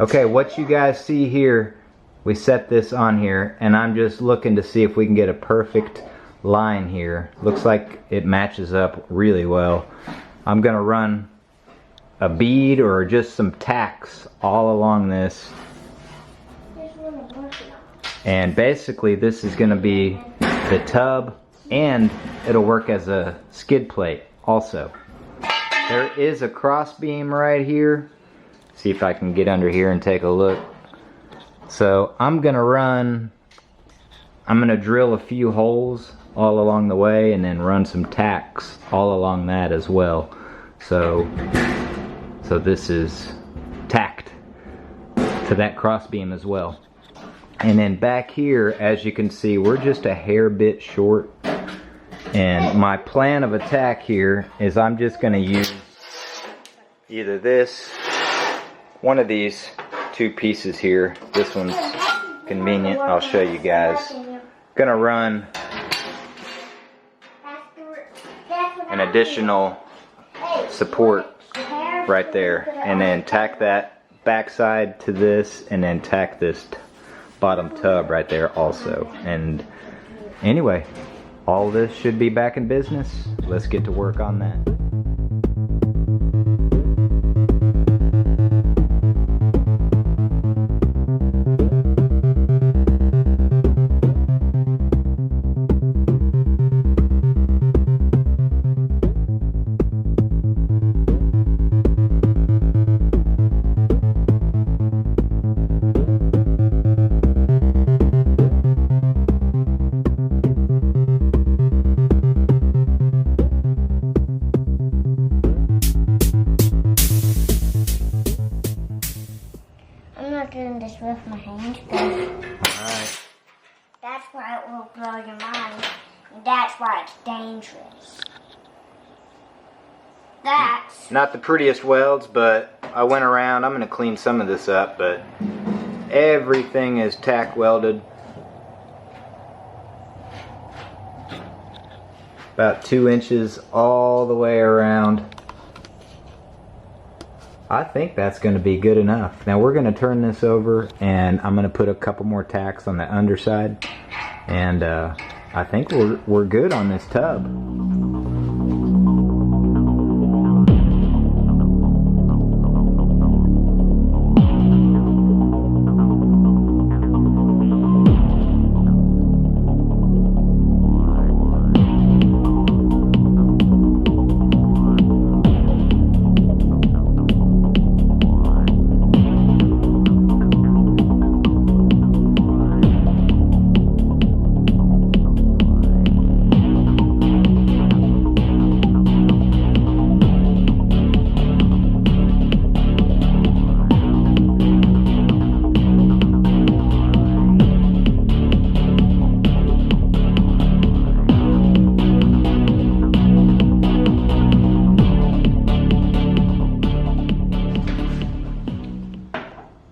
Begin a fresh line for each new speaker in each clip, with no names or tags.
Okay, what you guys see here, we set this on here, and I'm just looking to see if we can get a perfect line here. Looks like it matches up really well. I'm gonna run a bead or just some tacks all along this. And basically this is gonna be the tub, and it'll work as a skid plate also. There is a cross beam right here. See if I can get under here and take a look. So I'm gonna drill a few holes all along the way and then run some tacks all along that as well. So this is tacked to that cross beam as well. And then back here, as you can see, we're just a hair bit short. And my plan of attack here is I'm just gonna use either this, one of these two pieces here. This one's convenient, I'll show you guys. Gonna run an additional support right there, and then tack that backside to this, and then tack this bottom tub right there also. And anyway, all this should be back in business. Let's get to work on that.
Doing this with my hands, but
Alright.
that's why it will blow your mind, and that's why it's dangerous. That's
Not the prettiest welds, but I went around. I'm going to clean some of this up, but everything is tack welded. About 2 inches all the way around. I think that's going to be good enough. Now we're going to turn this over, and I'm going to put a couple more tacks on the underside, and I think we're good on this tub.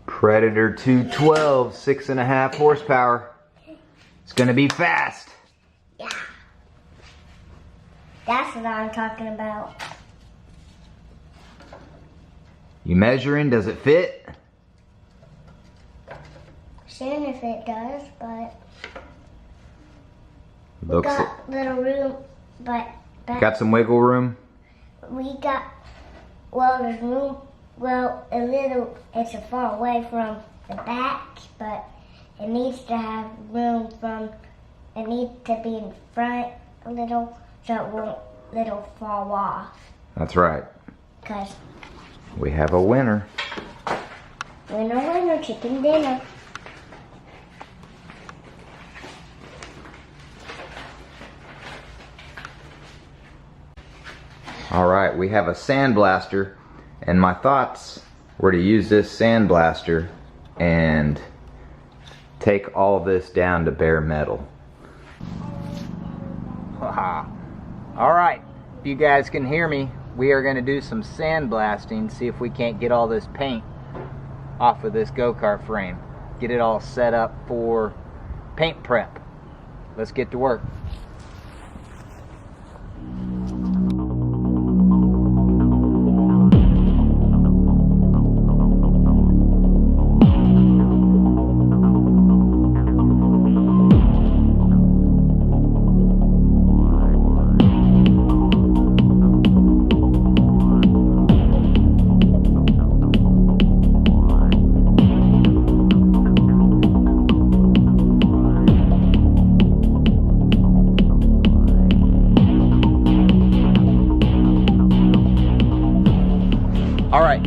Predator 212, 6.5 horsepower. It's gonna be fast.
yeah. That's what I'm talking about.
You measuring? Does it fit?
Soon if it does, but we
Looks
got little room, but
got some wiggle room.
we got, well, there's room, well, a little, it's a far away from the back, but it needs to have room from, it needs to be in front a little, so it won't little fall off,
That's right.
because
We have a winner.
winner, chicken dinner.
Alright, we have a sandblaster, and my thoughts were to use this sandblaster and take all this down to bare metal. Alright, if you guys can hear me, we are going to do some sandblasting, see if we can't get all this paint off of this go-kart frame. Get it all set up for paint prep. Let's get to work.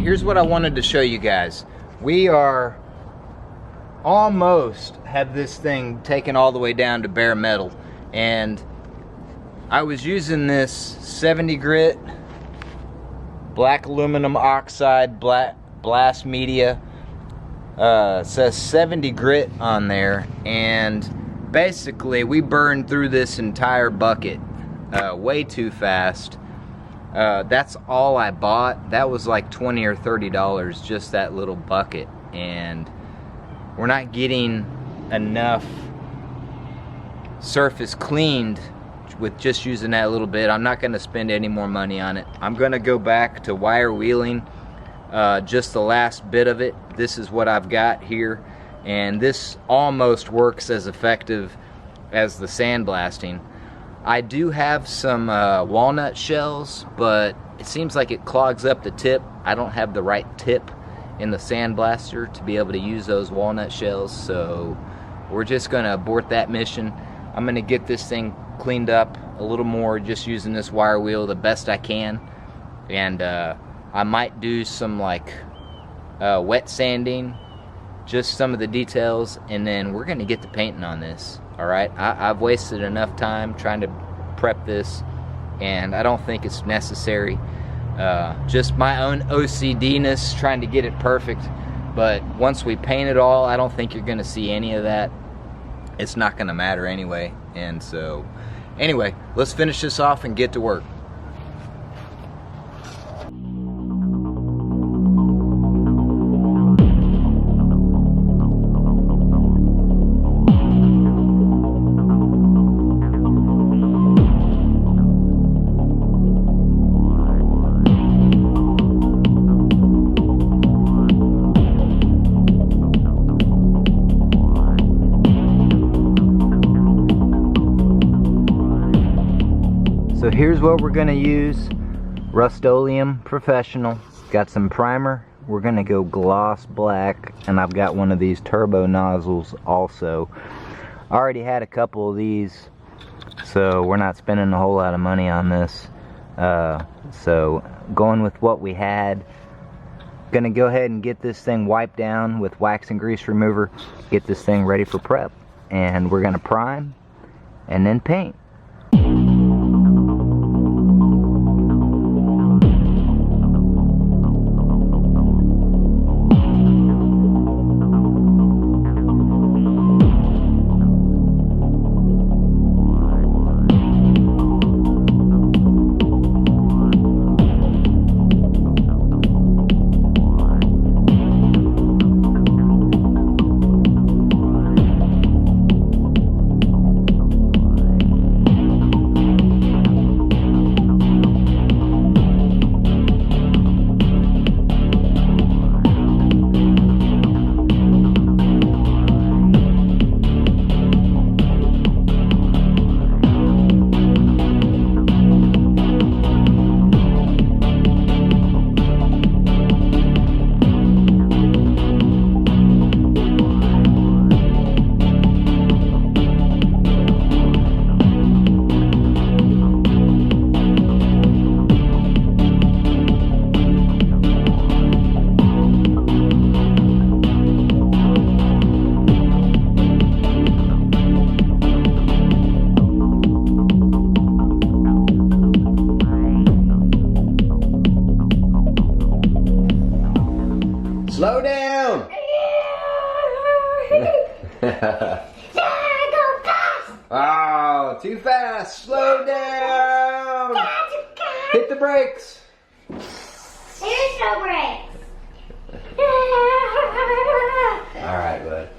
here's what I wanted to show you guys. We are almost have this thing taken all the way down to bare metal, and I was using this 70 grit black aluminum oxide blast media. Says 70 grit on there, and basically we burned through this entire bucket way too fast. That's all I bought. That was like $20 or $30, just that little bucket, and we're not getting enough surface cleaned with just using that little bit. I'm not going to spend any more money on it. I'm going to go back to wire wheeling just the last bit of it. This is what I've got here, and this almost works as effective as the sandblasting. I do have some walnut shells, but it seems like it clogs up the tip. I don't have the right tip in the sandblaster to be able to use those walnut shells, so we're just gonna abort that mission. I'm gonna get this thing cleaned up a little more just using this wire wheel the best I can, and I might do some like wet sanding, just some of the details, and then we're gonna get to painting on this. Alright, I've wasted enough time trying to prep this, and I don't think it's necessary. Just my own OCD-ness trying to get it perfect, but once we paint it all, I don't think you're gonna see any of that. It's not gonna matter anyway. And so anyway, let's finish this off and get to work. So here's what we're gonna use. Rust-Oleum Professional. Got some primer. We're gonna go gloss black, and I've got one of these turbo nozzles also. I already had a couple of these, so we're not spending a whole lot of money on this. So going with what we had. Gonna go ahead and get this thing wiped down with wax and grease remover. Get this thing ready for prep, and we're gonna prime and then paint. Slow down!
Go fast!
Oh, too fast! Slow down! Hit the brakes!
There's no brakes!
Alright, bud.